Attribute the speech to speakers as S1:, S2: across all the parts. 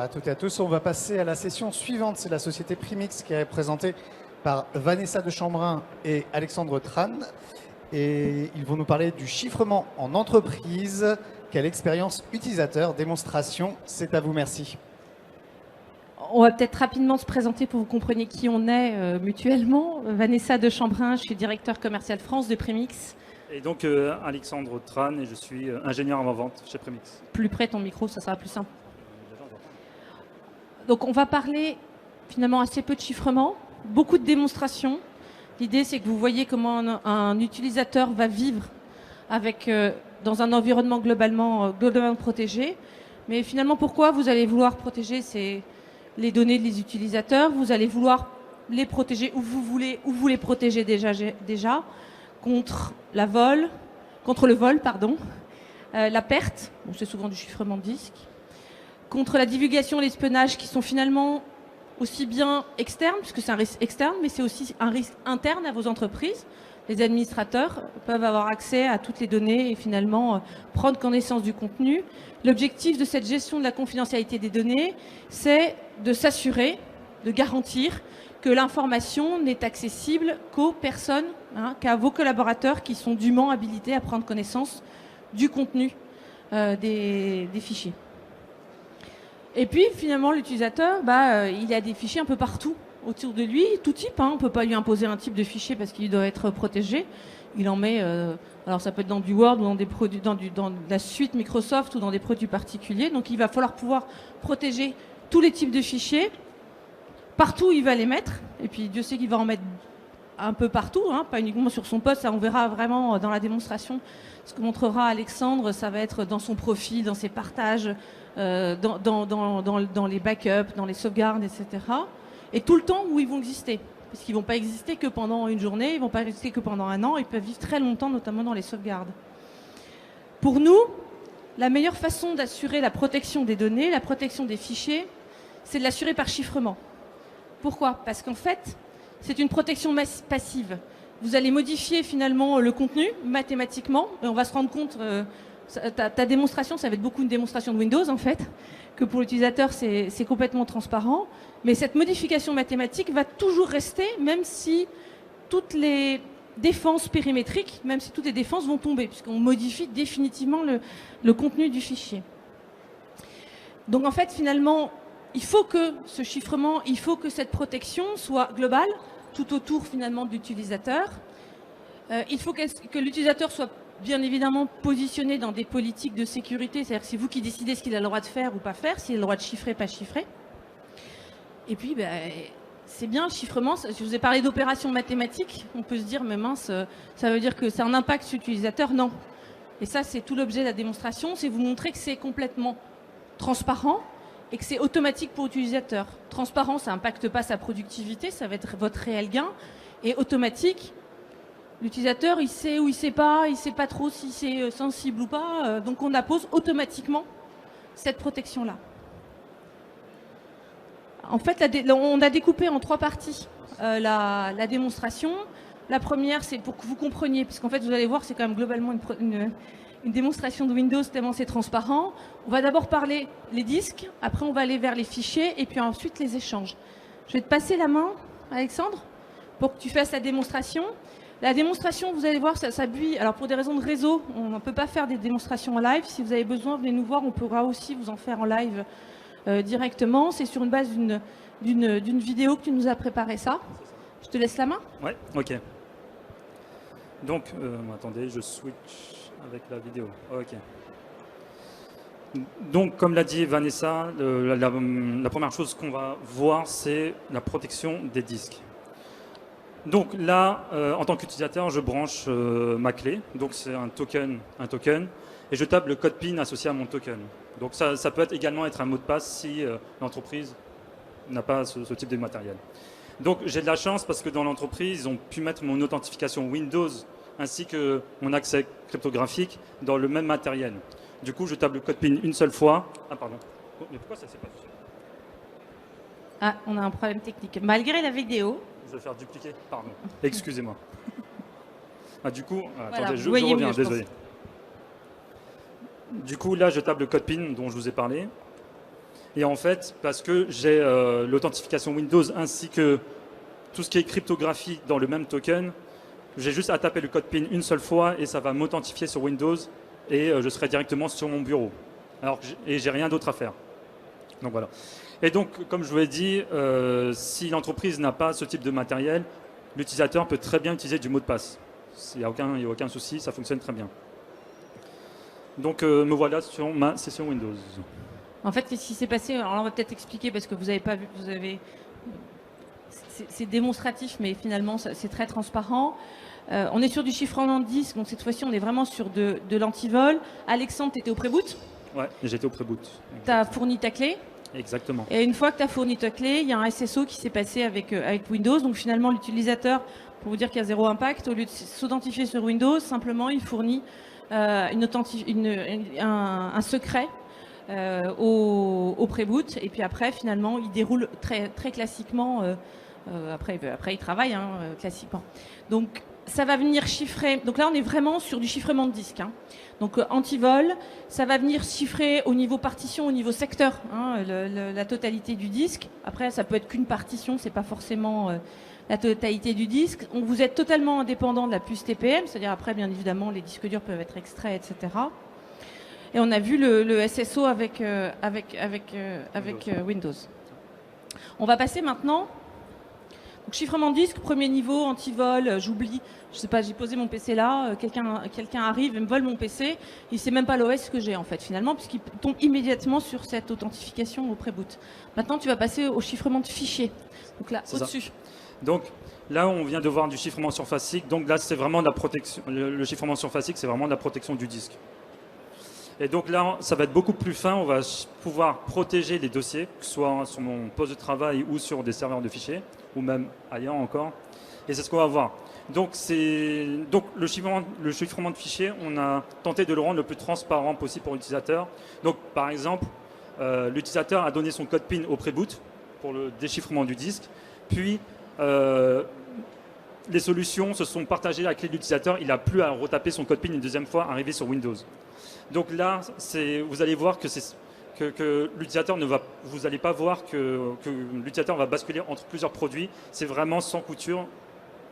S1: à toutes et à tous. On va passer à la session suivante. C'est la société Primix qui est représentée par Vanessa de Chambrin et Alexandre Tran. Et ils vont nous parler du chiffrement en entreprise. Quelle expérience utilisateur, démonstration, c'est à vous, merci.
S2: On va peut-être rapidement se présenter pour que vous compreniez qui on est mutuellement. Vanessa de Chambrin, je suis directeur commercial France de Primix.
S3: Et donc Alexandre Tran et je suis ingénieur avant-vente chez Primix.
S2: Plus près ton micro, ça sera plus simple. Donc on va parler finalement assez peu de chiffrement, beaucoup de démonstrations. L'idée c'est que vous voyez comment un utilisateur va vivre avec, dans un environnement globalement protégé. Mais finalement pourquoi vous allez vouloir protéger les données des utilisateurs, vous allez vouloir les protéger où vous les protégez déjà contre le vol, la perte, bon, c'est souvent du chiffrement de disque, contre la divulgation et l'espionnage qui sont finalement aussi bien externes, puisque c'est un risque externe, mais c'est aussi un risque interne à vos entreprises. Les administrateurs peuvent avoir accès à toutes les données et finalement prendre connaissance du contenu. L'objectif de cette gestion de la confidentialité des données, c'est de s'assurer, de garantir que l'information n'est accessible qu'aux personnes, qu'à vos collaborateurs qui sont dûment habilités à prendre connaissance du contenu des fichiers. Et puis finalement l'utilisateur, il a des fichiers un peu partout autour de lui, tout type. On ne peut pas lui imposer un type de fichier parce qu'il doit être protégé. Il en met, alors ça peut être dans du Word ou dans des produits, dans la suite Microsoft ou dans des produits particuliers. Donc il va falloir pouvoir protéger tous les types de fichiers. Partout, il va les mettre. Et puis Dieu sait qu'il va en mettre un peu partout, pas uniquement sur son poste. Ça, on verra vraiment dans la démonstration. Ce que montrera Alexandre, ça va être dans son profil, dans ses partages, dans les backups, dans les sauvegardes, etc. Et tout le temps où ils vont exister. Parce qu'ils ne vont pas exister que pendant une journée, ils ne vont pas exister que pendant un an, ils peuvent vivre très longtemps, notamment dans les sauvegardes. Pour nous, la meilleure façon d'assurer la protection des données, la protection des fichiers, c'est de l'assurer par chiffrement. Pourquoi ? Parce qu'en fait, c'est une protection passive. Vous allez modifier finalement le contenu mathématiquement, et on va se rendre compte, ta démonstration, ça va être beaucoup une démonstration de Windows en fait, que pour l'utilisateur c'est complètement transparent, mais cette modification mathématique va toujours rester, même si toutes les défenses périmétriques, même si toutes les défenses vont tomber, puisqu'on modifie définitivement le contenu du fichier. Donc en fait finalement, il faut que ce chiffrement, il faut que cette protection soit globale, tout autour finalement de l'utilisateur. Il faut que l'utilisateur soit bien évidemment positionné dans des politiques de sécurité, c'est-à-dire que c'est vous qui décidez ce qu'il a le droit de faire ou pas faire, s'il a le droit de chiffrer, pas chiffrer. Et puis, c'est bien le chiffrement. Si je vous ai parlé d'opérations mathématiques, on peut se dire, mais mince, ça veut dire que c'est un impact sur l'utilisateur. Non. Et ça, c'est tout l'objet de la démonstration, c'est vous montrer que c'est complètement transparent et que c'est automatique pour l'utilisateur. Transparent, ça n'impacte pas sa productivité, ça va être votre réel gain. Et automatique, l'utilisateur, il sait ou il sait pas trop si c'est sensible ou pas. Donc on appose automatiquement cette protection-là. En fait, on a découpé en 3 parties la démonstration. La première, c'est pour que vous compreniez, puisqu'en fait, vous allez voir, c'est quand même globalement une démonstration de Windows tellement c'est transparent. On va d'abord parler les disques, après on va aller vers les fichiers et puis ensuite les échanges. Je vais te passer la main, Alexandre, pour que tu fasses la démonstration. La démonstration, vous allez voir, ça buille. Alors pour des raisons de réseau, on ne peut pas faire des démonstrations en live. Si vous avez besoin, venez nous voir, on pourra aussi vous en faire en live directement. C'est sur une base d'une vidéo que tu nous as préparé ça. Je te laisse la main.
S3: Ouais, ok. Donc, attendez, je switch avec la vidéo. Ok. Donc, comme l'a dit Vanessa, la première chose qu'on va voir, c'est la protection des disques. Donc là, en tant qu'utilisateur, je branche ma clé. Donc c'est un token, et je tape le code PIN associé à mon token. Donc ça peut également être un mot de passe si l'entreprise n'a pas ce type de matériel. Donc j'ai de la chance parce que dans l'entreprise, ils ont pu mettre mon authentification Windows ainsi que mon accès cryptographique dans le même matériel. Du coup, je tape le code PIN une seule fois. Ah pardon. Mais pourquoi ça s'est pas fait ?
S2: Ah, on a un problème technique. Malgré la vidéo.
S3: Je vais faire dupliquer, pardon. Excusez-moi. Du coup,
S2: voilà,
S3: attendez, je reviens, désolé. Du coup, là, je tape le code PIN dont je vous ai parlé. Et en fait, parce que j'ai l'authentification Windows ainsi que tout ce qui est cryptographie dans le même token, j'ai juste à taper le code PIN une seule fois et ça va m'authentifier sur Windows et je serai directement sur mon bureau. Et j'ai rien d'autre à faire. Donc voilà. Et donc, comme je vous l'ai dit, si l'entreprise n'a pas ce type de matériel, l'utilisateur peut très bien utiliser du mot de passe. Il n'y a aucun souci, ça fonctionne très bien. Donc, me voilà sur ma session Windows.
S2: En fait, qu'est-ce qui s'est passé? Alors, on va peut-être expliquer parce que vous n'avez pas vu, c'est démonstratif, mais finalement, c'est très transparent. On est sur du chiffrement de disque, donc cette fois-ci, on est vraiment sur de l'antivol. Alexandre, tu étais au pré-boot?
S3: Ouais, j'étais au pré-boot.
S2: Tu as fourni ta clé?
S3: Exactement.
S2: Et une fois que tu as fourni ta clé, il y a un SSO qui s'est passé avec Windows. Donc finalement, l'utilisateur, pour vous dire qu'il y a zéro impact, au lieu de s'authentifier sur Windows, simplement, il fournit un secret au pré-boot. Et puis après, finalement, il déroule très, très classiquement. Après, il travaille classiquement. Donc, ça va venir chiffrer. Donc là, on est vraiment sur du chiffrement de disque. Donc anti-vol, ça va venir chiffrer au niveau partition, au niveau secteur, la totalité du disque. Après, ça peut être qu'une partition, c'est pas forcément la totalité du disque. Donc, vous êtes totalement indépendant de la puce TPM, c'est-à-dire après, bien évidemment, les disques durs peuvent être extraits, etc. Et on a vu le SSO avec Windows. On va passer maintenant. Donc, chiffrement de disque, premier niveau, anti-vol, j'oublie, je sais pas, j'ai posé mon PC là, quelqu'un arrive et me vole mon PC, il sait même pas l'OS que j'ai en fait finalement, puisqu'il tombe immédiatement sur cette authentification au pré-boot. Maintenant, tu vas passer au chiffrement de fichiers. Donc là, au-dessus.
S3: Donc là, on vient de voir du chiffrement surfacique, donc là, c'est vraiment de la protection. Le chiffrement surfacique, c'est vraiment de la protection du disque. Et donc là, ça va être beaucoup plus fin, on va pouvoir protéger les dossiers, que ce soit sur mon poste de travail ou sur des serveurs de fichiers, ou même ailleurs encore. Et c'est ce qu'on va voir. Donc le chiffrement de fichiers, on a tenté de le rendre le plus transparent possible pour l'utilisateur. Donc par exemple, l'utilisateur a donné son code PIN au pré-boot pour le déchiffrement du disque, puis les solutions se sont partagées la clé de l'utilisateur, il n'a plus à retaper son code PIN une deuxième fois arrivé sur Windows. Donc là, vous allez voir que l'utilisateur vous n'allez pas voir que l'utilisateur va basculer entre plusieurs produits. C'est vraiment sans couture,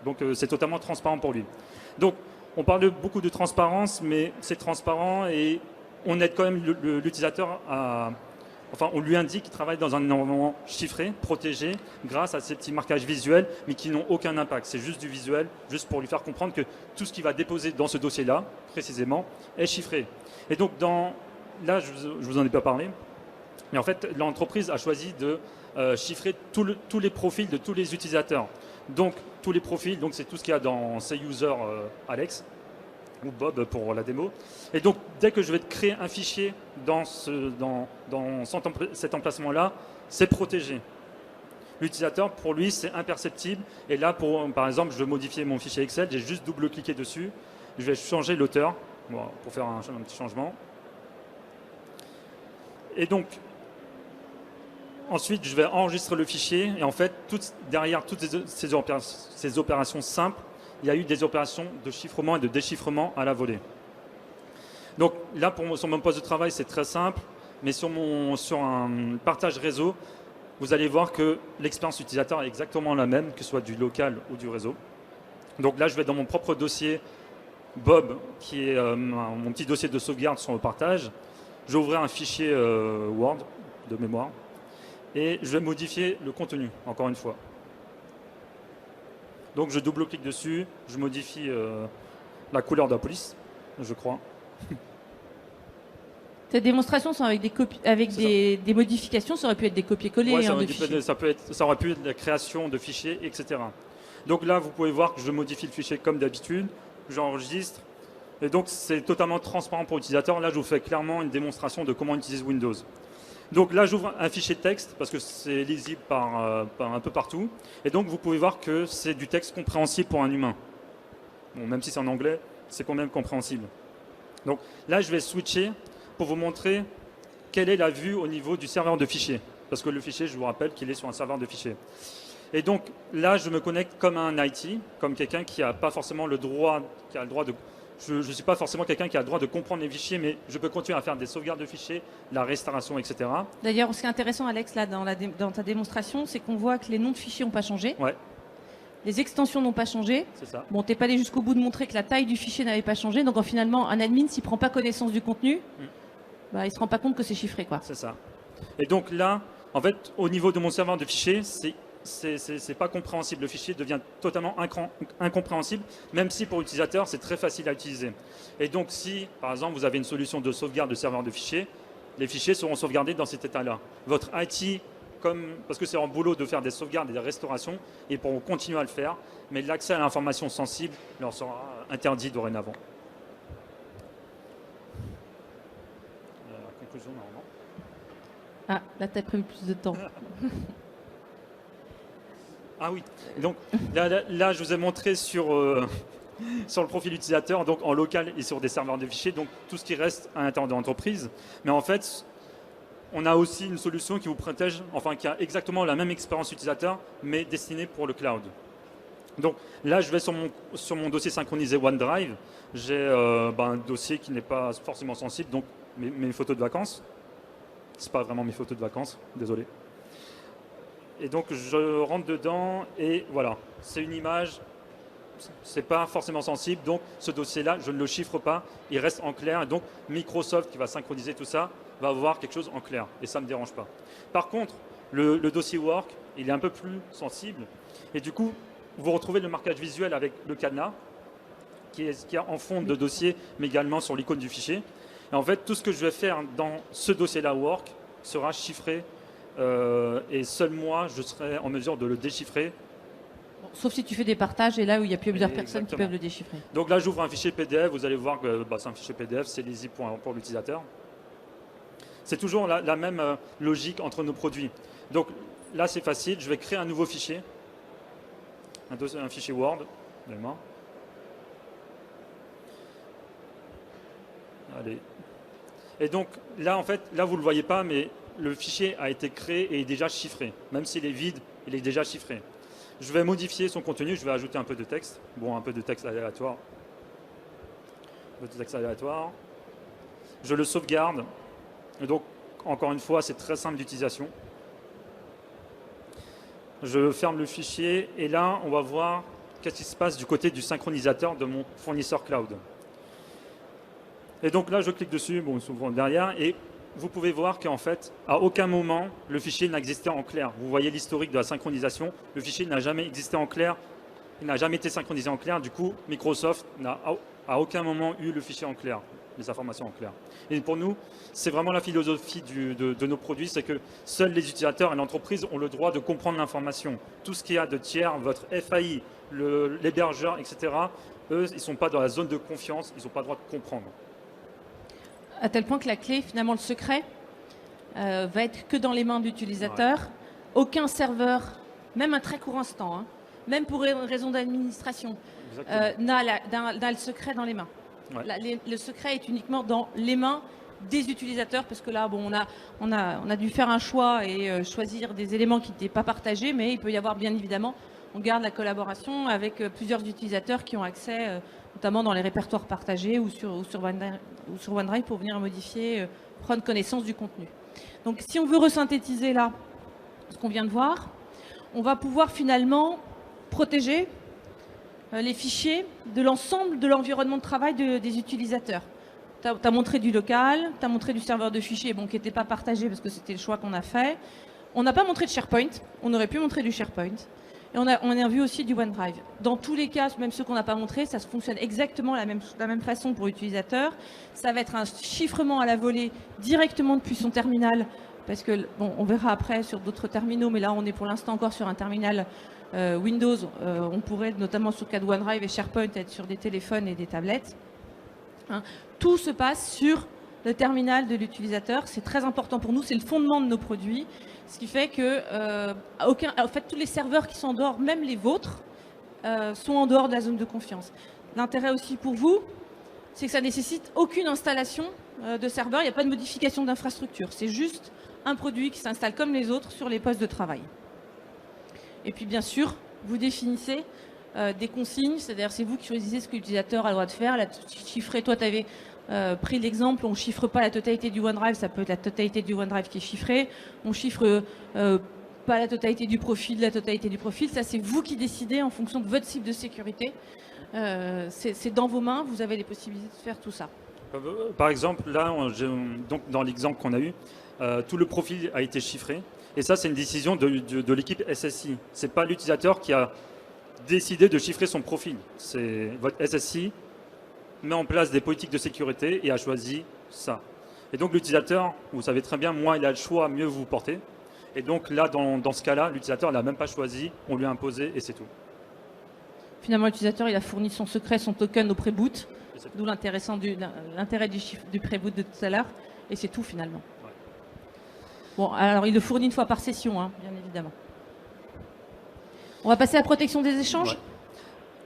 S3: donc c'est totalement transparent pour lui. Donc on parle beaucoup de transparence, mais c'est transparent et on aide quand même l'utilisateur à... Enfin, on lui indique qu'il travaille dans un environnement chiffré, protégé, grâce à ces petits marquages visuels, mais qui n'ont aucun impact. C'est juste du visuel, juste pour lui faire comprendre que tout ce qu'il va déposer dans ce dossier-là, précisément, est chiffré. Et donc, là, je vous en ai pas parlé, mais en fait, l'entreprise a choisi de chiffrer tous les profils de tous les utilisateurs. Donc, tous les profils, donc c'est tout ce qu'il y a dans CUser Alex, ou Bob pour la démo. Et donc, dès que je vais créer un fichier dans cet emplacement-là, c'est protégé. L'utilisateur, pour lui, c'est imperceptible. Et là, par exemple, je veux modifier mon fichier Excel, j'ai juste double-cliqué dessus. Je vais changer l'auteur pour faire un petit changement. Et donc, ensuite, je vais enregistrer le fichier. Et en fait, derrière toutes ces opérations simples, il y a eu des opérations de chiffrement et de déchiffrement à la volée. Donc là, sur mon poste de travail, c'est très simple, mais sur un partage réseau, vous allez voir que l'expérience utilisateur est exactement la même, que ce soit du local ou du réseau. Donc là, je vais dans mon propre dossier Bob, qui est mon petit dossier de sauvegarde sur le partage. Je vais ouvrir un fichier Word de mémoire et je vais modifier le contenu, encore une fois. Donc je double-clique dessus, je modifie la couleur de la police, je crois.
S2: Tes démonstrations sont avec des modifications, ça aurait pu être des copier-coller
S3: Ouais,
S2: de fichiers.
S3: ça aurait pu être la création de fichiers, etc. Donc là, vous pouvez voir que je modifie le fichier comme d'habitude, j'enregistre, et donc c'est totalement transparent pour l'utilisateur. Là, je vous fais clairement une démonstration de comment utiliser Windows. Donc là, j'ouvre un fichier de texte parce que c'est lisible par un peu partout. Et donc, vous pouvez voir que c'est du texte compréhensible pour un humain. Bon, même si c'est en anglais, c'est quand même compréhensible. Donc là, je vais switcher pour vous montrer quelle est la vue au niveau du serveur de fichiers. Parce que le fichier, je vous rappelle qu'il est sur un serveur de fichiers. Et donc là, je me connecte comme un IT, comme quelqu'un qui n'a pas forcément le droit de... je ne suis pas forcément quelqu'un qui a le droit de comprendre les fichiers, mais je peux continuer à faire des sauvegardes de fichiers, la restauration, etc.
S2: D'ailleurs, ce qui est intéressant, Alex, là, dans ta démonstration, c'est qu'on voit que les noms de fichiers n'ont pas changé.
S3: Ouais,
S2: Les extensions n'ont pas changé.
S3: c'est ça.
S2: Bon, t'es pas allé jusqu'au bout de montrer que la taille du fichier n'avait pas changé. Donc, finalement, un admin, s'il prend pas connaissance du contenu, bah, il se rend pas compte que c'est chiffré, quoi.
S3: C'est ça. Et donc là, en fait, au niveau de mon serveur de fichiers, c'est pas compréhensible. Le fichier devient totalement incompréhensible, même si pour l'utilisateur, c'est très facile à utiliser. Et donc, si, par exemple, vous avez une solution de sauvegarde de serveur de fichiers, les fichiers seront sauvegardés dans cet état-là. Votre IT, parce que c'est en boulot de faire des sauvegardes et des restaurations, ils pourront continuer à le faire, mais l'accès à l'information sensible leur sera interdit dorénavant. La conclusion, normalement.
S2: Ah, là, t'as prévu plus de temps.
S3: Ah oui, donc là, je vous ai montré sur, sur le profil utilisateur, donc en local et sur des serveurs de fichiers, donc tout ce qui reste à l'intérieur de l'entreprise. Mais en fait, on a aussi une solution qui vous protège, enfin qui a exactement la même expérience utilisateur, mais destinée pour le cloud. Donc là, je vais sur mon dossier synchronisé OneDrive. J'ai un dossier qui n'est pas forcément sensible, donc mes photos de vacances. C'est pas vraiment mes photos de vacances, désolé. Et donc je rentre dedans et voilà, c'est une image, c'est pas forcément sensible, donc ce dossier-là, je ne le chiffre pas, il reste en clair. Et donc Microsoft qui va synchroniser tout ça va avoir quelque chose en clair et ça ne me dérange pas. Par contre, le dossier Work, il est un peu plus sensible et du coup, vous retrouvez le marquage visuel avec le cadenas qui est en fond de dossier, mais également sur l'icône du fichier. Et en fait, tout ce que je vais faire dans ce dossier-là Work sera chiffré. Et seul moi, je serai en mesure de le déchiffrer.
S2: Bon, sauf si tu fais des partages et là où il y a plusieurs personnes qui
S3: Exactement.
S2: peuvent le déchiffrer.
S3: Donc là, j'ouvre un fichier PDF. Vous allez voir que c'est un fichier PDF, c'est lisible pour l'utilisateur. C'est toujours la même logique entre nos produits. Donc là, c'est facile. Je vais créer un nouveau fichier, un fichier Word. Également. Allez. Et donc là, en fait, là, vous ne le voyez pas, mais le fichier a été créé et est déjà chiffré. Même s'il est vide, il est déjà chiffré. Je vais modifier son contenu, je vais ajouter un peu de texte. Bon, un peu de texte aléatoire. Un peu de texte aléatoire. Je le sauvegarde. Et donc, encore une fois, c'est très simple d'utilisation. Je ferme le fichier et là, on va voir qu'est-ce qui se passe du côté du synchronisateur de mon fournisseur cloud. Et donc là, je clique dessus, bon, souvent derrière, et vous pouvez voir qu'en fait, à aucun moment, le fichier n'a existé en clair. Vous voyez l'historique de la synchronisation. Le fichier n'a jamais existé en clair. Il n'a jamais été synchronisé en clair. Du coup, Microsoft n'a à aucun moment eu le fichier en clair, les informations en clair. Et pour nous, c'est vraiment la philosophie de nos produits, c'est que seuls les utilisateurs et l'entreprise ont le droit de comprendre l'information. Tout ce qu'il y a de tiers, votre FAI, l'hébergeur, etc., eux, ils ne sont pas dans la zone de confiance, ils n'ont pas le droit de comprendre.
S2: À tel point que la clé, finalement, le secret, va être que dans les mains de l'utilisateur. Ouais. Aucun serveur, même un très court instant, hein, même pour une raison d'administration, n'a le secret dans les mains. Ouais. Le secret est uniquement dans les mains des utilisateurs, parce que là, bon, on a dû faire un choix et choisir des éléments qui n'étaient pas partagés, mais il peut y avoir, bien évidemment, on garde la collaboration avec plusieurs utilisateurs qui ont accès, notamment dans les répertoires partagés ou sur OneDrive pour venir modifier, prendre connaissance du contenu. Donc si on veut resynthétiser là ce qu'on vient de voir, on va pouvoir finalement protéger les fichiers de l'ensemble de l'environnement de travail des utilisateurs. Tu as montré du local, tu as montré du serveur de fichiers bon, qui n'était pas partagé parce que c'était le choix qu'on a fait. On n'a pas montré de SharePoint, on aurait pu montrer du SharePoint. Et on a vu aussi du OneDrive. Dans tous les cas, même ceux qu'on n'a pas montré, ça fonctionne exactement de la même façon pour l'utilisateur. Ça va être un chiffrement à la volée directement depuis son terminal, parce que, bon, on verra après sur d'autres terminaux, mais là, on est pour l'instant encore sur un terminal Windows. On pourrait, notamment sur le cas de OneDrive et SharePoint, être sur des téléphones et des tablettes. Hein. Tout se passe sur le terminal de l'utilisateur. C'est très important pour nous, c'est le fondement de nos produits. Ce qui fait que en fait, tous les serveurs qui sont en dehors, même les vôtres, sont en dehors de la zone de confiance. L'intérêt aussi pour vous, c'est que ça ne nécessite aucune installation de serveur. Il n'y a pas de modification d'infrastructure. C'est juste un produit qui s'installe comme les autres sur les postes de travail. Et puis bien sûr, vous définissez des consignes, c'est-à-dire c'est vous qui choisissez ce que l'utilisateur a le droit de faire. Chiffrer, toi tu avais pris l'exemple, on ne chiffre pas la totalité du OneDrive, ça peut être la totalité du OneDrive qui est chiffrée. On chiffre pas la totalité du profil, ça c'est vous qui décidez en fonction de votre cible de sécurité. C'est dans vos mains, vous avez les possibilités de faire tout ça.
S3: Par exemple, là, donc dans l'exemple qu'on a eu, tout le profil a été chiffré. Et ça, c'est une décision de l'équipe SSI. Ce n'est pas l'utilisateur qui a décidé de chiffrer son profil. C'est votre SSI met en place des politiques de sécurité et a choisi ça. Et donc l'utilisateur, vous savez très bien, moins il a le choix, mieux vous portez. Et donc là, dans ce cas-là, l'utilisateur n'a même pas choisi, on lui a imposé et c'est tout.
S2: Finalement, l'utilisateur, il a fourni son secret, son token au pré-boot, d'où l'intérêt du pré-boot de tout à l'heure, et c'est tout finalement.
S3: Ouais.
S2: Bon, alors il le fournit une fois par session, hein, bien évidemment. On va passer à la protection des échanges.
S3: Ouais.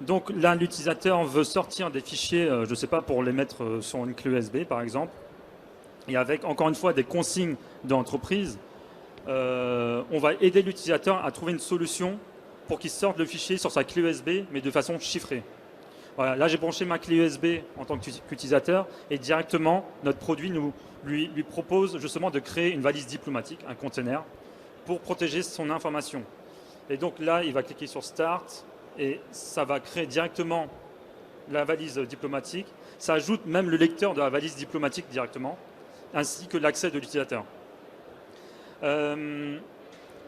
S3: Donc là, l'utilisateur veut sortir des fichiers, je ne sais pas, pour les mettre sur une clé USB par exemple, et avec encore une fois des consignes d'entreprise, on va aider l'utilisateur à trouver une solution pour qu'il sorte le fichier sur sa clé USB, mais de façon chiffrée. Voilà, là j'ai branché ma clé USB en tant qu'utilisateur et directement notre produit lui propose justement de créer une valise diplomatique, un container, pour protéger son information. Et donc là il va cliquer sur Start et ça va créer directement la valise diplomatique. Ça ajoute même le lecteur de la valise diplomatique directement, ainsi que l'accès de l'utilisateur.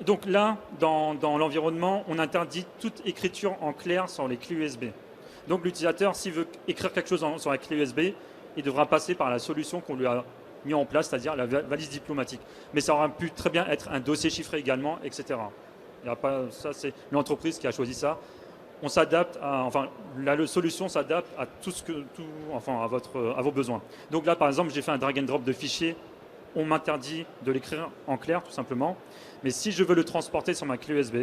S3: Donc là, dans l'environnement, on interdit toute écriture en clair sur les clés USB. Donc l'utilisateur, s'il veut écrire quelque chose sur la clé USB, il devra passer par la solution qu'on lui a mis en place, c'est-à-dire la valise diplomatique. Mais ça aurait pu très bien être un dossier chiffré également, etc. Il y a pas, ça, c'est l'entreprise qui a choisi ça. On s'adapte la solution s'adapte à à vos besoins. Donc là, par exemple, j'ai fait un drag and drop de fichier. On m'interdit de l'écrire en clair, tout simplement. Mais si je veux le transporter sur ma clé USB,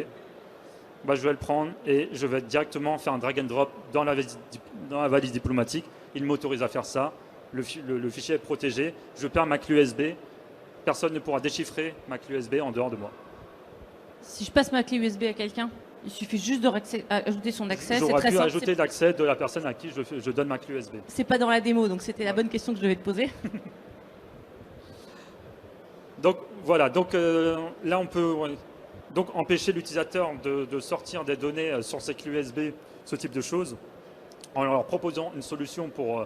S3: je vais le prendre et je vais directement faire un drag and drop dans la valise diplomatique. Il m'autorise à faire ça. Le fichier est protégé. Je perds ma clé USB. Personne ne pourra déchiffrer ma clé USB en dehors de moi.
S2: Si je passe ma clé USB à quelqu'un, il suffit juste d'ajouter son accès.
S3: J'aurais pu ajouter l'accès de la personne à qui je donne ma clé USB.
S2: C'est pas dans la démo, donc c'était la bonne question que je devais te poser.
S3: Donc voilà, là on peut donc empêcher l'utilisateur de sortir des données sur ses clés USB, ce type de choses, en leur proposant une solution pour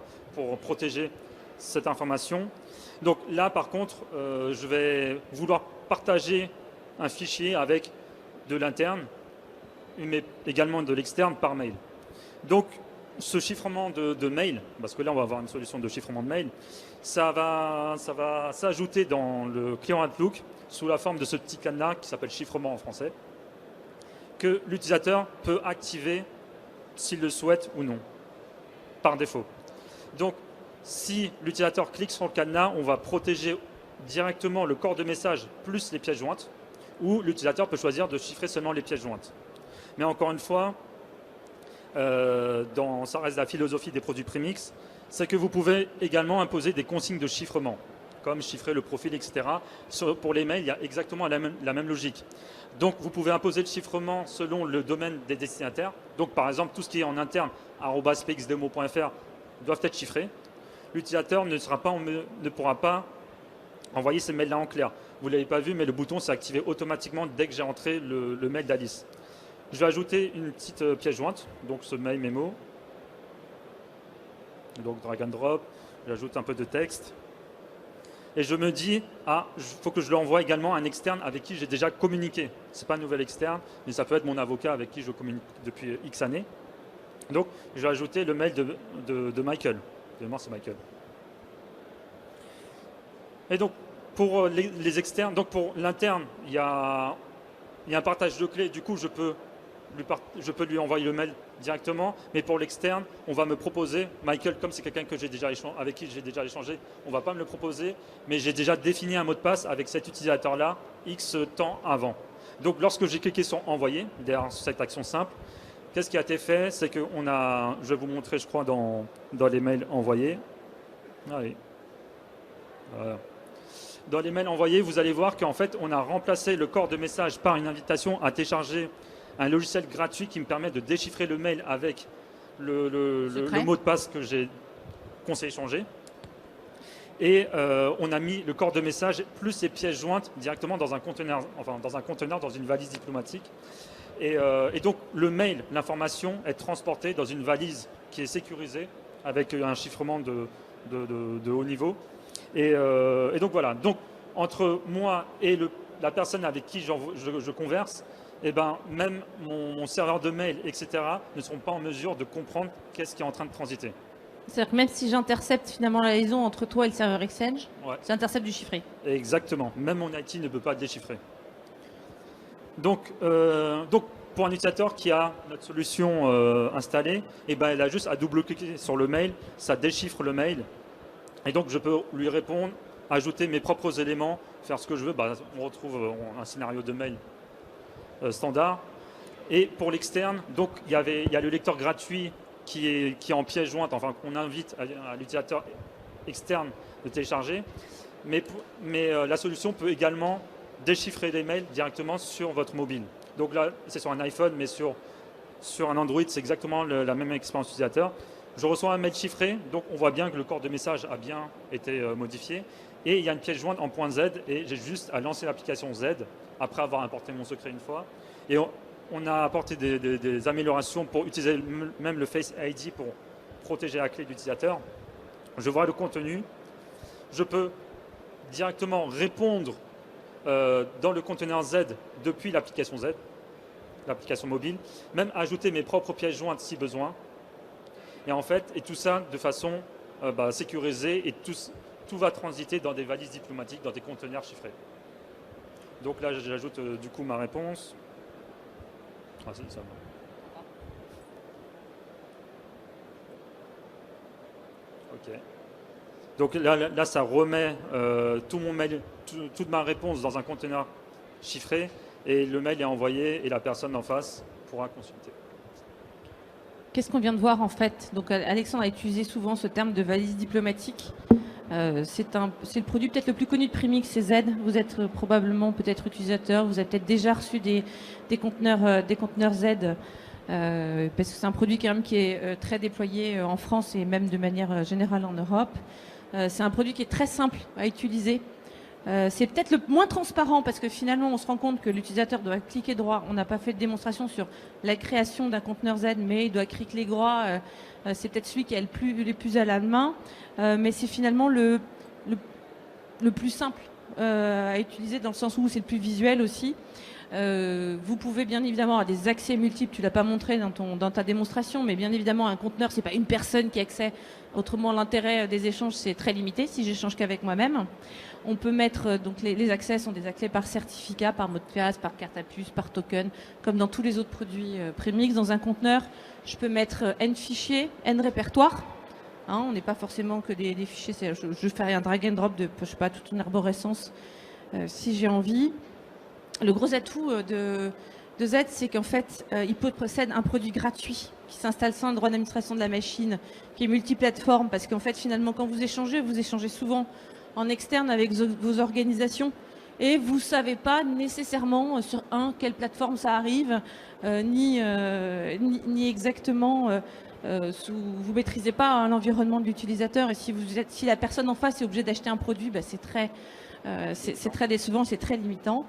S3: protéger cette information. Donc là par contre, je vais vouloir partager un fichier avec de l'interne, mais également de l'externe par mail. Donc ce chiffrement de mail, parce que là on va avoir une solution de chiffrement de mail, ça va s'ajouter dans le client Outlook sous la forme de ce petit cadenas qui s'appelle chiffrement en français, que l'utilisateur peut activer s'il le souhaite ou non, par défaut. Donc si l'utilisateur clique sur le cadenas, on va protéger directement le corps de message plus les pièces jointes, ou l'utilisateur peut choisir de chiffrer seulement les pièces jointes. Mais encore une fois, ça reste la philosophie des produits Premix, c'est que vous pouvez également imposer des consignes de chiffrement, comme chiffrer le profil, etc. Pour les mails, il y a exactement la même logique. Donc vous pouvez imposer le chiffrement selon le domaine des destinataires. Donc par exemple, tout ce qui est en interne, @pxdemo.fr, doivent être chiffrés. L'utilisateur ne pourra pas envoyer ces mails-là en clair. Vous ne l'avez pas vu, mais le bouton s'est activé automatiquement dès que j'ai entré le mail d'Alice. Je vais ajouter une petite pièce jointe, donc ce mail mémo. Donc drag and drop, j'ajoute un peu de texte. Et je me dis, il faut que je l'envoie également à un externe avec qui j'ai déjà communiqué. Ce n'est pas un nouvel externe, mais ça peut être mon avocat avec qui je communique depuis X années. Donc je vais ajouter le mail de Michael. Évidemment, c'est Michael. Et donc pour les externes, donc pour l'interne, il y a un partage de clés, du coup je peux lui envoyer le mail directement, mais pour l'externe, on va me proposer, Michael, comme c'est quelqu'un avec qui j'ai déjà échangé, on ne va pas me le proposer, mais j'ai déjà défini un mot de passe avec cet utilisateur-là, X temps avant. Donc lorsque j'ai cliqué sur envoyer, derrière cette action simple, qu'est-ce qui a été fait? C'est que je vais vous montrer, je crois, dans les mails envoyés. Allez. Voilà. Dans les mails envoyés, vous allez voir qu'en fait, on a remplacé le corps de message par une invitation à télécharger un logiciel gratuit qui me permet de déchiffrer le mail avec le mot de passe qu'on s'est échangé. Et on a mis le corps de message plus les pièces jointes directement dans un conteneur, dans une valise diplomatique. Et donc le mail, l'information est transportée dans une valise qui est sécurisée avec un chiffrement de haut niveau. Et donc voilà. Donc entre moi et la personne avec qui je converse, eh ben, même mon serveur de mail, etc., ne seront pas en mesure de comprendre qu'est-ce qui est en train de transiter.
S2: C'est-à-dire que même si j'intercepte finalement la liaison entre toi et le serveur Exchange,
S3: Ouais.
S2: j'intercepte du chiffré.
S3: Exactement. Même mon IT ne peut pas le déchiffrer. Donc pour un utilisateur qui a notre solution installée, eh ben, il a juste à double-cliquer sur le mail, ça déchiffre le mail. Et donc je peux lui répondre, ajouter mes propres éléments, faire ce que je veux. Bah, on retrouve un scénario de mail standard. Et pour l'externe, donc il y a le lecteur gratuit qui est en pièce jointe, enfin qu'on invite à l'utilisateur externe de télécharger. Mais la solution peut également déchiffrer les mails directement sur votre mobile. Donc là, c'est sur un iPhone, mais sur un Android, c'est exactement la même expérience utilisateur. Je reçois un mail chiffré, donc on voit bien que le corps de message a bien été modifié. Et il y a une pièce jointe en point Z, et j'ai juste à lancer l'application Z, après avoir importé mon secret une fois. Et on a apporté des améliorations pour utiliser même le Face ID pour protéger la clé de l'utilisateur. Je vois le contenu. Je peux directement répondre dans le conteneur Z depuis l'application Z, l'application mobile, même ajouter mes propres pièces jointes si besoin. Et en fait, et tout ça de façon sécurisée, et tout va transiter dans des valises diplomatiques, dans des conteneurs chiffrés. Donc là, j'ajoute du coup ma réponse. Ah, c'est ça. Ok. Donc là, ça remet tout mon mail, toute ma réponse dans un conteneur chiffré, et le mail est envoyé et la personne en face pourra consulter.
S2: Qu'est-ce qu'on vient de voir en fait? Donc Alexandre a utilisé souvent ce terme de valise diplomatique. C'est le produit peut-être le plus connu de Primix, c'est Z. Vous êtes probablement peut-être utilisateur, vous avez peut-être déjà reçu des conteneurs Z, parce que c'est un produit quand même qui est très déployé en France et même de manière générale en Europe. C'est un produit qui est très simple à utiliser. C'est peut-être le moins transparent parce que finalement on se rend compte que l'utilisateur doit cliquer droit. On n'a pas fait de démonstration sur la création d'un conteneur Z, mais il doit cliquer droit. C'est peut-être celui qui a le plus à la main, mais c'est finalement le plus simple à utiliser dans le sens où c'est le plus visuel aussi. Vous pouvez bien évidemment avoir des accès multiples, tu l'as pas montré dans ta démonstration, mais bien évidemment un conteneur c'est pas une personne qui a accès. Autrement l'intérêt des échanges c'est très limité si j'échange qu'avec moi-même. On peut mettre donc les accès sont des accès par certificat, par mot de passe, par carte à puce, par token, comme dans tous les autres produits Primix. Dans un conteneur, je peux mettre N fichiers, N répertoires. Hein, on n'est pas forcément que des fichiers. Je fais un drag and drop de je sais pas toute une arborescence si j'ai envie. Le gros atout de Z, c'est qu'en fait, il possède un produit gratuit qui s'installe sans le droit d'administration de la machine, qui est multiplateforme, parce qu'en fait, finalement, quand vous échangez souvent en externe avec vos organisations, et vous ne savez pas nécessairement sur quelle plateforme ça arrive, ni exactement... vous maîtrisez pas l'environnement de l'utilisateur, et si la personne en face est obligée d'acheter un produit, c'est très décevant, c'est très limitant.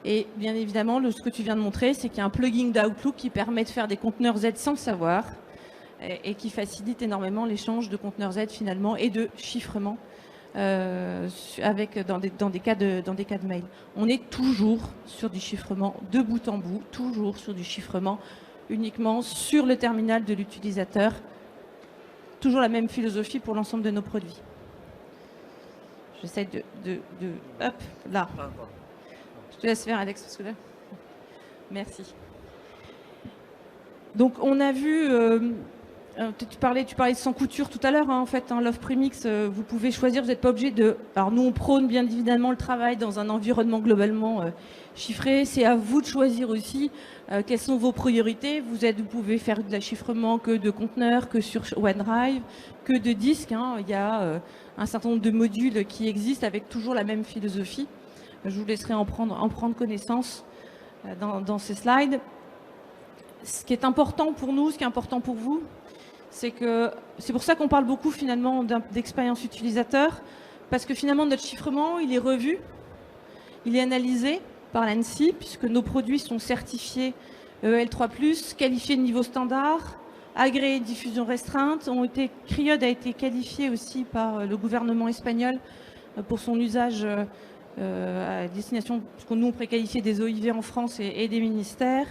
S2: Et bien évidemment, ce que tu viens de montrer, c'est qu'il y a un plugin d'Outlook qui permet de faire des conteneurs Z sans le savoir et qui facilite énormément l'échange de conteneurs Z finalement et de chiffrement dans des cas de mail. On est toujours sur du chiffrement de bout en bout, toujours sur du chiffrement uniquement sur le terminal de l'utilisateur. Toujours la même philosophie pour l'ensemble de nos produits. J'essaie hop, là. Je te laisse faire, Alex, parce que là... Merci. Donc, on a vu... tu parlais de sans couture tout à l'heure, hein, en fait, hein, Love Primix, vous pouvez choisir, vous n'êtes pas obligé de... Alors, nous, on prône bien évidemment le travail dans un environnement globalement chiffré. C'est à vous de choisir aussi quelles sont vos priorités. Vous pouvez faire de la chiffrement que de conteneurs, que sur OneDrive, que de disques. Hein. Il y a un certain nombre de modules qui existent avec toujours la même philosophie. Je vous laisserai en prendre connaissance dans ces slides. ce qui est important pour nous, ce qui est important pour vous, c'est pour ça qu'on parle beaucoup finalement d'expérience utilisateur, parce que finalement notre chiffrement, il est revu, il est analysé par l'ANSSI, puisque nos produits sont certifiés EL3+, qualifiés de niveau standard, agréés de diffusion restreinte. Criod a été qualifié aussi par le gouvernement espagnol pour son usage à destination, parce que nous on préqualifiait des OIV en France et des ministères.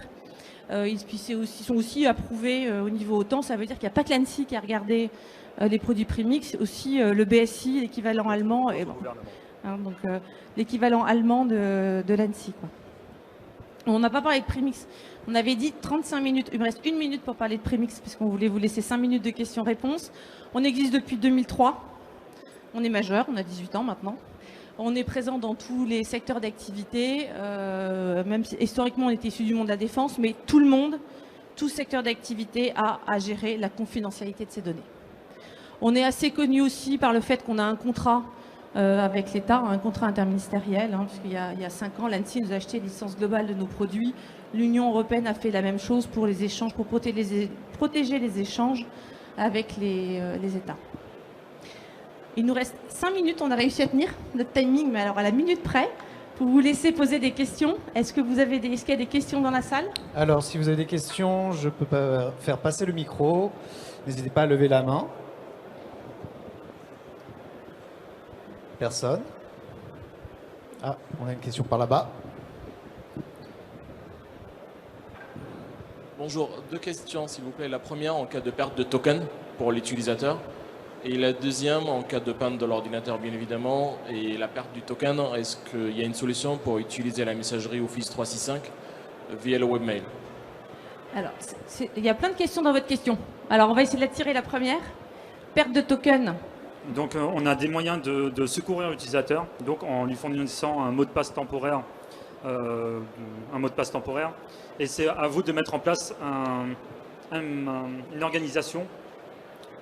S2: Ils sont aussi approuvés au niveau OTAN. Ça veut dire qu'il n'y a pas que l'ANSSI qui a regardé les produits Premix, aussi le BSI, l'équivalent allemand, donc l'équivalent allemand de l'ANSSI. On n'a pas parlé de Premix. On avait dit 35 minutes. Il me reste 1 minute pour parler de Premix, puisqu'on voulait vous laisser 5 minutes de questions-réponses. On existe depuis 2003. On est majeur, on a 18 ans maintenant. On est présent dans tous les secteurs d'activité, même si historiquement on était issu du monde de la défense, mais tout secteur d'activité a à gérer la confidentialité de ces données. On est assez connu aussi par le fait qu'on a un contrat avec l'État, un contrat interministériel, puisqu'il y a 5 ans, l'ANSSI nous a acheté une licence globale de nos produits. L'Union européenne a fait la même chose pour les échanges, pour protéger les échanges avec les États. Il nous reste 5 minutes, on a réussi à tenir notre timing, mais alors à la minute près, pour vous laisser poser des questions. Est-ce qu'il y a des questions dans la salle?
S1: Alors, si vous avez des questions, je peux pas faire passer le micro. N'hésitez pas à lever la main. Personne? Ah, on a une question par là-bas.
S4: Bonjour, 2 questions s'il vous plaît. La première en cas de perte de token pour l'utilisateur. Et la deuxième, en cas de panne de l'ordinateur, bien évidemment, et la perte du token, est-ce qu'il y a une solution pour utiliser la messagerie Office 365 via le webmail?
S2: Alors, il y a plein de questions dans votre question. Alors, on va essayer de la tirer la première. Perte de token.
S3: Donc, on a des moyens de secourir l'utilisateur, donc en lui fournissant un mot de passe temporaire. Et c'est à vous de mettre en place une organisation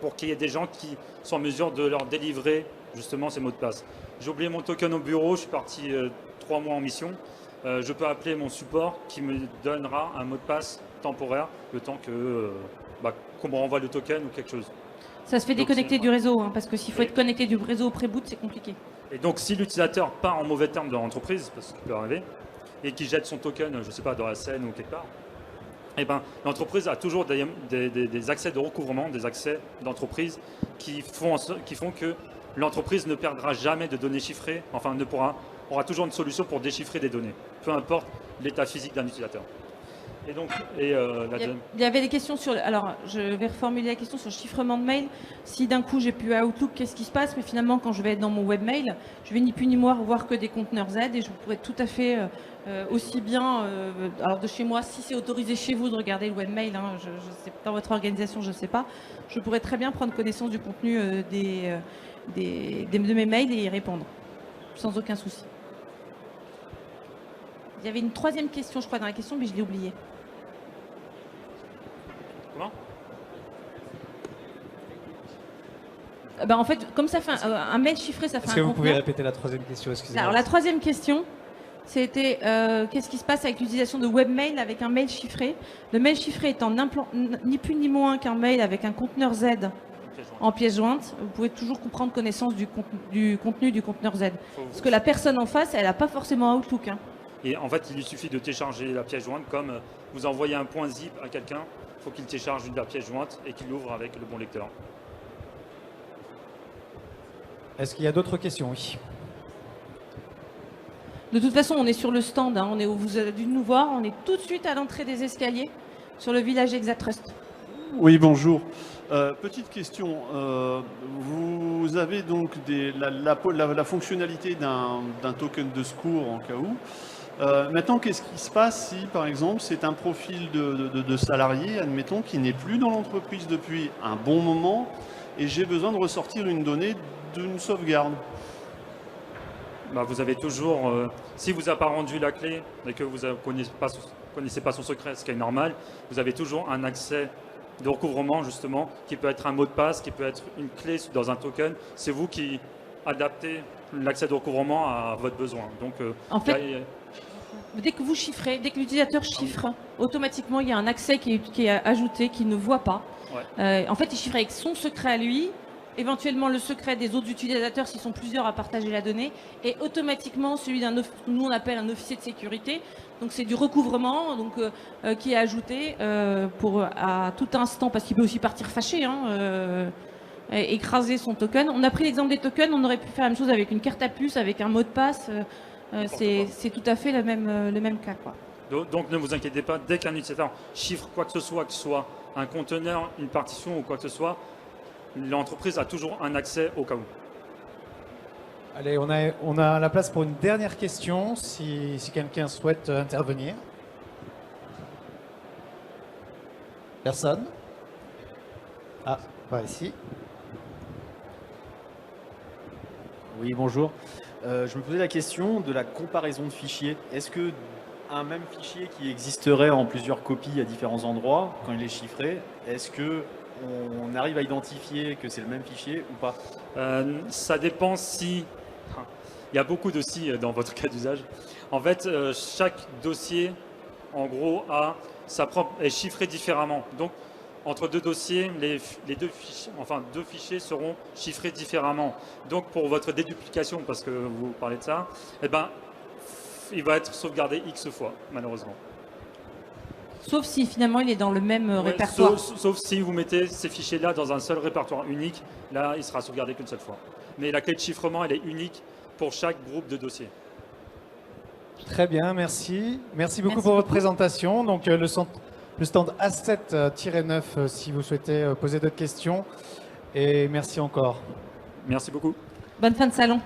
S3: pour qu'il y ait des gens qui sont en mesure de leur délivrer justement ces mots de passe. J'ai oublié mon token au bureau, je suis parti 3 mois en mission. Je peux appeler mon support qui me donnera un mot de passe temporaire le temps qu'on me renvoie le token ou quelque chose.
S2: Ça se fait déconnecter du réseau, parce que s'il faut être connecté du réseau au pré-boot, c'est compliqué.
S3: Et donc si l'utilisateur part en mauvais terme de l'entreprise, parce qu'il peut arriver, et qu'il jette son token, je ne sais pas, dans la Seine ou quelque part, eh ben, l'entreprise a toujours des accès de recouvrement, des accès d'entreprise qui font que l'entreprise ne perdra jamais de données chiffrées, enfin aura toujours une solution pour déchiffrer des données, peu importe l'état physique d'un utilisateur. Et donc, il
S2: y avait des questions sur... Alors, je vais reformuler la question sur le chiffrement de mail. Si d'un coup j'ai pu Outlook, qu'est-ce qui se passe? Mais finalement, quand je vais être dans mon webmail, je vais ni plus ni moins voir que des conteneurs Z et je pourrais tout à fait aussi bien, alors de chez moi, si c'est autorisé chez vous de regarder le webmail, je sais, dans votre organisation, je ne sais pas, je pourrais très bien prendre connaissance du contenu de mes mails et y répondre, sans aucun souci. Il y avait une 3e question, je crois, dans la question, mais je l'ai oubliée.
S3: Comment?
S2: En fait, comme ça fait un mail chiffré, ça fait un
S1: Est-ce que vous pouvez
S2: conteneur.
S1: répéter la 3e question? Excusez-moi.
S2: Alors, la 3e question, c'était qu'est-ce qui se passe avec l'utilisation de webmail avec un mail chiffré? Le mail chiffré étant ni plus ni moins qu'un mail avec un conteneur Z en pièce jointe, vous pouvez toujours prendre connaissance du contenu du conteneur Z. Parce que la personne en face, elle n'a pas forcément Outlook.
S3: Et en fait, il lui suffit de télécharger la pièce jointe, comme vous envoyez un point zip à quelqu'un, il faut qu'il télécharge la pièce jointe et qu'il l'ouvre avec le bon lecteur.
S1: Est-ce qu'il y a d'autres questions? Oui.
S2: De toute façon, on est sur le stand, vous avez dû nous voir, on est tout de suite à l'entrée des escaliers sur le village Exatrust.
S5: Oui, bonjour. Petite question. Vous avez donc la fonctionnalité d'un token de secours en cas où. Maintenant, qu'est-ce qui se passe si, par exemple, c'est un profil de salarié, admettons, qui n'est plus dans l'entreprise depuis un bon moment et j'ai besoin de ressortir une donnée d'une sauvegarde?
S3: Vous avez toujours, si vous n'avez pas rendu la clé et que vous ne connaissez pas son secret, ce qui est normal, vous avez toujours un accès de recouvrement, justement, qui peut être un mot de passe, qui peut être une clé dans un token. C'est vous qui adaptez l'accès de recouvrement à votre besoin. Donc,
S2: en fait, Dès que vous chiffrez, dès que l'utilisateur chiffre, automatiquement il y a un accès qui est ajouté, qu'il ne voit pas.
S3: Ouais.
S2: En fait, il chiffre avec son secret à lui, éventuellement le secret des autres utilisateurs s'ils sont plusieurs à partager la donnée, et automatiquement celui nous on appelle un officier de sécurité. Donc c'est du recouvrement qui est ajouté à tout instant, parce qu'il peut aussi partir fâché, écraser son token. On a pris l'exemple des tokens, on aurait pu faire la même chose avec une carte à puce, avec un mot de passe. C'est tout à fait le même cas, quoi.
S3: Donc ne vous inquiétez pas, dès qu'un utilisateur chiffre quoi que ce soit un conteneur, une partition ou quoi que ce soit, l'entreprise a toujours un accès au cas où.
S1: Allez, on a la place pour une dernière question, si quelqu'un souhaite intervenir. Personne? Ah, par ici.
S6: Oui, bonjour. Je me posais la question de la comparaison de fichiers. Est-ce que un même fichier qui existerait en plusieurs copies à différents endroits, quand il est chiffré, est-ce que on arrive à identifier que c'est le même fichier ou pas?
S3: Ça dépend si... Il y a beaucoup de si dans votre cas d'usage. En fait, chaque dossier, en gros, est chiffré différemment. Donc, entre deux dossiers, deux fichiers seront chiffrés différemment. Donc, pour votre déduplication, parce que vous parlez de ça, il va être sauvegardé X fois, malheureusement.
S2: Sauf si finalement il est dans le même répertoire.
S3: Sauf si vous mettez ces fichiers-là dans un seul répertoire unique, là, il sera sauvegardé qu'une seule fois. Mais la clé de chiffrement, elle est unique pour chaque groupe de dossiers.
S1: Très bien, merci. Merci beaucoup pour votre présentation. Donc, le stand A7-9 si vous souhaitez poser d'autres questions. Et merci encore.
S3: Merci beaucoup.
S2: Bonne fin de salon.